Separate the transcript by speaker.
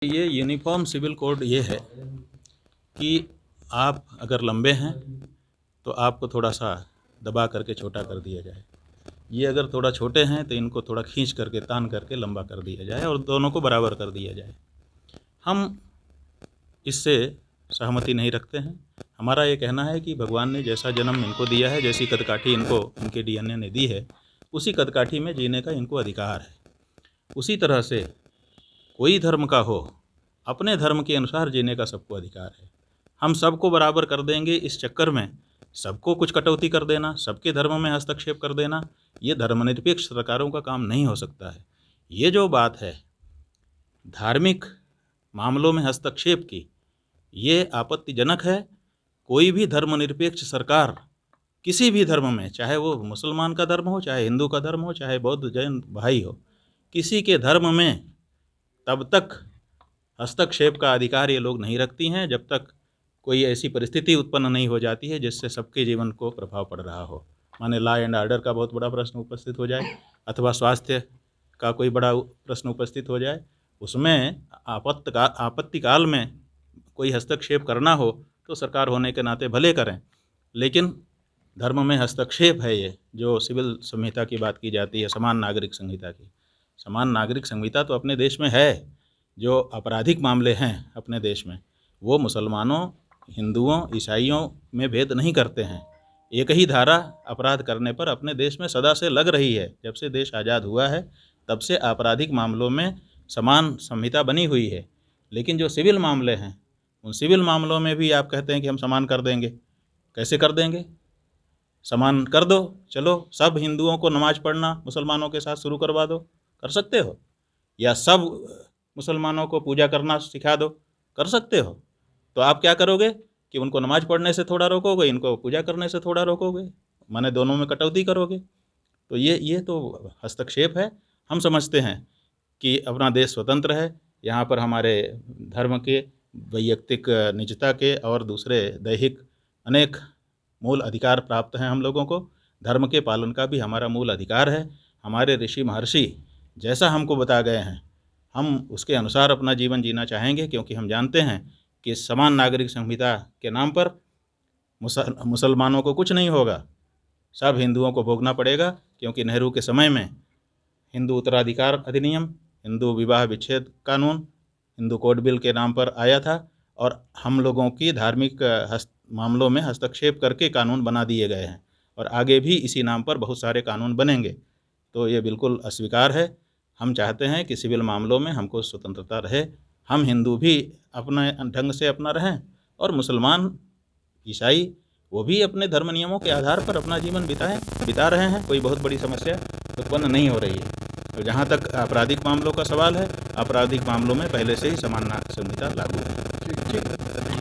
Speaker 1: ये uniform civil code ये है कि आप अगर लंबे हैं तो आपको थोड़ा सा दबा करके छोटा कर दिया जाए, ये अगर थोड़ा छोटे हैं तो इनको थोड़ा खींच करके तान करके लंबा कर दिया जाए और दोनों को बराबर कर दिया जाए। हम इससे सहमति नहीं रखते हैं। हमारा ये कहना है कि भगवान ने जैसा जन्म इनको दिया है, जैसी कदकाठी इनको इनके डीएनए ने दी है, उसी कदकाठी में जीने का इनको अधिकार है। उसी तरह से कोई धर्म का हो, अपने धर्म के अनुसार जीने का सबको अधिकार है। हम सबको बराबर कर देंगे इस चक्कर में सबको कुछ कटौती कर देना, सबके धर्म में हस्तक्षेप कर देना, ये धर्मनिरपेक्ष सरकारों का काम नहीं हो सकता है। ये जो बात है धार्मिक मामलों में हस्तक्षेप की, ये आपत्तिजनक है। कोई भी धर्मनिरपेक्ष सरकार किसी भी धर्म में, चाहे वो मुसलमान का धर्म हो, चाहे हिंदू का धर्म हो, चाहे बौद्ध जैन भाई हो, किसी के धर्म में तब तक हस्तक्षेप का अधिकार ये लोग नहीं रखती हैं जब तक कोई ऐसी परिस्थिति उत्पन्न नहीं हो जाती है जिससे सबके जीवन को प्रभाव पड़ रहा हो। माने लॉ एंड ऑर्डर का बहुत बड़ा प्रश्न उपस्थित हो जाए अथवा स्वास्थ्य का कोई बड़ा प्रश्न उपस्थित हो जाए, उसमें आपत्ति काल में कोई हस्तक्षेप करना हो तो सरकार होने के नाते भले करें, लेकिन धर्म में हस्तक्षेप है ये जो सिविल संहिता की बात की जाती है, समान नागरिक संहिता की। समान नागरिक संहिता तो अपने देश में है। जो आपराधिक मामले हैं अपने देश में वो मुसलमानों, हिंदुओं, ईसाइयों में भेद नहीं करते हैं। एक ही धारा अपराध करने पर अपने देश में सदा से लग रही है। जब से देश आज़ाद हुआ है तब से आपराधिक मामलों में समान संहिता बनी हुई है। लेकिन जो सिविल मामले हैं उन सिविल मामलों में भी आप कहते हैं कि हम समान कर देंगे। कैसे कर देंगे? समान कर दो, चलो सब हिंदुओं को नमाज पढ़ना मुसलमानों के साथ शुरू करवा दो, कर सकते हो। या सब मुसलमानों को पूजा करना सिखा दो, कर सकते हो। तो आप क्या करोगे कि उनको नमाज पढ़ने से थोड़ा रोकोगे, इनको पूजा करने से थोड़ा रोकोगे, माने दोनों में कटौती करोगे। तो ये तो हस्तक्षेप है। हम समझते हैं कि अपना देश स्वतंत्र है, यहाँ पर हमारे धर्म के, वैयक्तिक निजता के और दूसरे दैहिक अनेक मूल अधिकार प्राप्त हैं हम लोगों को। धर्म के पालन का भी हमारा मूल अधिकार है। हमारे ऋषि महर्षि जैसा हमको बता गए हैं हम उसके अनुसार अपना जीवन जीना चाहेंगे, क्योंकि हम जानते हैं कि समान नागरिक संहिता के नाम पर मुसलमानों को कुछ नहीं होगा, सब हिंदुओं को भोगना पड़ेगा। क्योंकि नेहरू के समय में हिंदू उत्तराधिकार अधिनियम, हिंदू विवाह विच्छेद कानून, हिंदू कोड बिल के नाम पर आया था और हम लोगों की धार्मिक मामलों में हस्तक्षेप करके कानून बना दिए गए हैं और आगे भी इसी नाम पर बहुत सारे कानून बनेंगे। तो ये बिल्कुल अस्वीकार है। हम चाहते हैं कि सिविल मामलों में हमको स्वतंत्रता रहे, हम हिंदू भी अपने ढंग से अपना रहें और मुसलमान, ईसाई वो भी अपने धर्म नियमों के आधार पर अपना जीवन बिता रहे हैं। कोई बहुत बड़ी समस्या उत्पन्न नहीं हो रही है। तो जहाँ तक आपराधिक मामलों का सवाल है, आपराधिक मामलों में पहले से ही समान नागरिक संहिता लागू है।
Speaker 2: ठीक।